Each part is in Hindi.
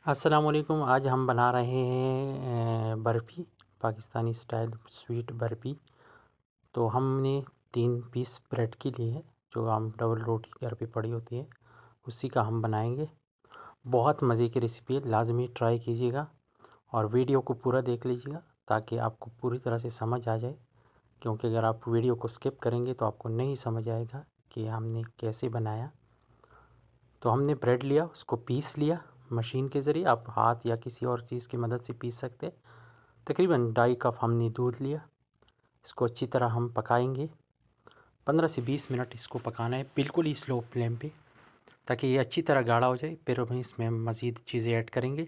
अस्सलामुअलैकुम। आज हम बना रहे हैं बर्फ़ी, पाकिस्तानी स्टाइल स्वीट बर्फ़ी। तो हमने 3 पीस ब्रेड की लिए है, जो हम डबल रोटी घर पे पड़ी होती है, उसी का हम बनाएंगे। बहुत मज़े की रेसिपी है, लाजमी ट्राई कीजिएगा और वीडियो को पूरा देख लीजिएगा ताकि आपको पूरी तरह से समझ आ जाए। क्योंकि अगर आप वीडियो को स्किप करेंगे तो आपको नहीं समझ आएगा कि हमने कैसे बनाया। तो हमने ब्रेड लिया, उसको पीस लिया मशीन के ज़रिए। आप हाथ या किसी और चीज़ की मदद से पीस सकते हैं। तकरीबन 2.5 कप हमने दूध लिया। इसको अच्छी तरह हम पकाएंगे। 15 से 20 मिनट इसको पकाना है, बिल्कुल ही स्लो फ्लेम पे, ताकि ये अच्छी तरह गाढ़ा हो जाए। फिर हम इसमें मज़ीद चीज़ें ऐड करेंगे।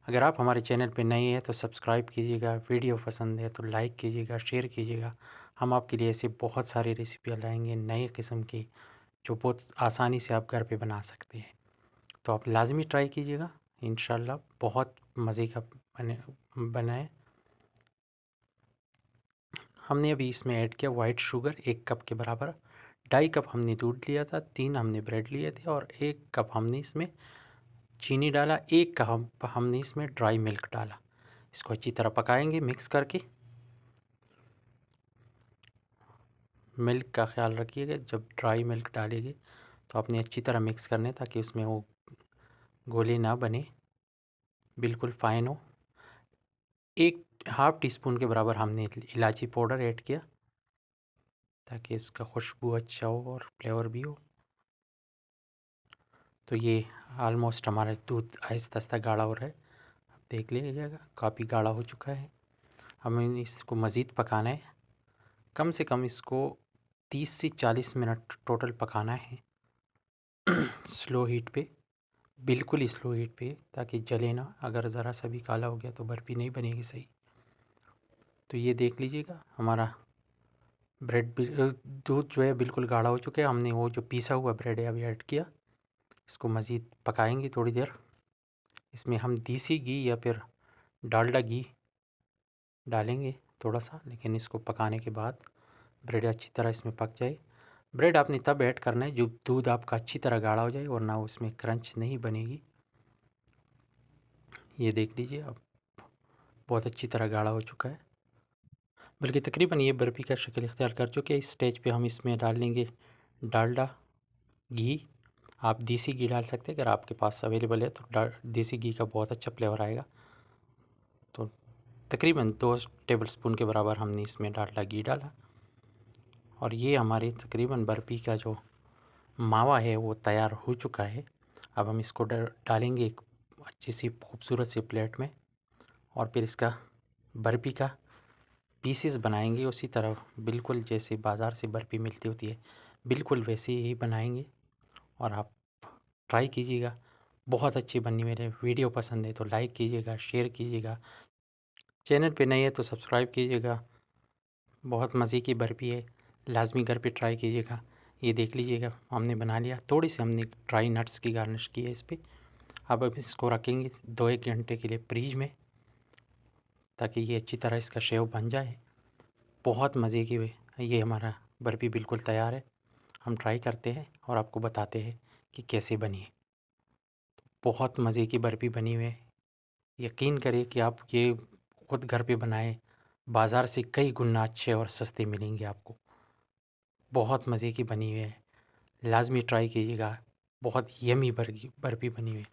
अगर आप हमारे चैनल पे नए हैं तो सब्सक्राइब कीजिएगा, वीडियो पसंद है तो लाइक कीजिएगा, शेयर कीजिएगा। हम आपके लिए ऐसे बहुत सारी रेसिपियाँ लाएंगे नए किस्म की, जो बहुत आसानी से आप घर पे बना सकते हैं। तो आप लाज़मी ट्राई कीजिएगा, इंशाल्लाह बहुत मज़े का बनाए। हमने अभी इसमें ऐड किया वाइट शुगर 1 कप के बराबर। 2.5 कप हमने दूध लिया था, 3 हमने ब्रेड लिए थे और 1 कप हमने इसमें चीनी डाला। 1 कप हमने इसमें ड्राई मिल्क डाला। इसको अच्छी तरह पकाएंगे मिक्स करके। मिल्क का ख्याल रखिएगा, जब ड्राई मिल्क डालेंगे तो आपने अच्छी तरह मिक्स करने ताकि उसमें वो गोले ना बने, बिल्कुल फ़ाइन हो। 1 हाफ़ टी स्पून के बराबर हमने इलायची पाउडर ऐड किया ताकि इसका खुशबू अच्छा हो और फ्लेवर भी हो। तो ये आलमोस्ट हमारा दूध आहिस्ता आहिस्ता गाढ़ा हो रहा है, आप देख लीजिएगा काफ़ी गाढ़ा हो चुका है। हमें इसको मज़ीद पकाना है, कम से कम इसको 30 से 40 मिनट टोटल पकाना है स्लो हीट पे, बिल्कुल ही स्लो हीट पे, ताकि जले ना। अगर ज़रा सा भी काला हो गया तो बर्फ़ी नहीं बनेगी सही। तो ये देख लीजिएगा हमारा ब्रेड भी दूध जो है बिल्कुल गाढ़ा हो चुका है। हमने वो जो पीसा हुआ ब्रेड है अभी ऐड किया। इसको मज़ीद पकाएंगे थोड़ी देर। इसमें हम देसी घी या फिर डालडा घी डालेंगे थोड़ा सा, लेकिन इसको पकाने के बाद ब्रेड अच्छी तरह इसमें पक जाए। ब्रेड आपने तब ऐड करना है जब दूध आपका अच्छी तरह गाढ़ा हो जाए, और ना उसमें क्रंच नहीं बनेगी। ये देख लीजिए अब बहुत अच्छी तरह गाढ़ा हो चुका है, बल्कि तकरीबन ये बर्फ़ी का शक्ल इख्तियार कर चुके हैं। इस स्टेज पे हम इसमें डाल लेंगे डालडा घी। आप देसी घी डाल सकते हैं, अगर आपके पास अवेलेबल है तो देसी घी का बहुत अच्छा फ्लेवर आएगा। तो तकरीबन 2 टेबलस्पून के बराबर हमने इसमें डालडा घी डाला, और ये हमारी तकरीबन बर्फ़ी का जो मावा है वो तैयार हो चुका है। अब हम इसको डालेंगे एक अच्छी सी खूबसूरत सी प्लेट में, और फिर इसका बर्फ़ी का पीसेस बनाएंगे उसी तरह, बिल्कुल जैसे बाज़ार से बर्फ़ी मिलती होती है, बिल्कुल वैसे ही बनाएंगे। और आप ट्राई कीजिएगा, बहुत अच्छी बनी। मेरे वीडियो पसंद है तो लाइक कीजिएगा, शेयर कीजिएगा, चैनल पे नए है तो सब्सक्राइब कीजिएगा। बहुत मज़े की बर्फ़ी है, लाज़मी घर पे ट्राई कीजिएगा। ये देख लीजिएगा हमने बना लिया। थोड़ी सी हमने ड्राई नट्स की गार्निश की है इस पर। अब इसको रखेंगे 2-1 घंटे के लिए फ्रीज में, ताकि ये अच्छी तरह इसका शेव बन जाए। बहुत मज़े की ये हमारा बर्फ़ी बिल्कुल तैयार है। हम ट्राई करते हैं और आपको बताते हैं कि कैसे बनी है। बहुत मज़े की बर्फ़ी बनी हुई है, यकीन करिए कि आप ये खुद घर पे बनाएं, बाज़ार से कई गुना अच्छे और सस्ते मिलेंगे आपको। बहुत मज़े की बनी हुई है, लाज़मी ट्राई कीजिएगा। बहुत यम्मी बर्फ़ी बनी हुई है।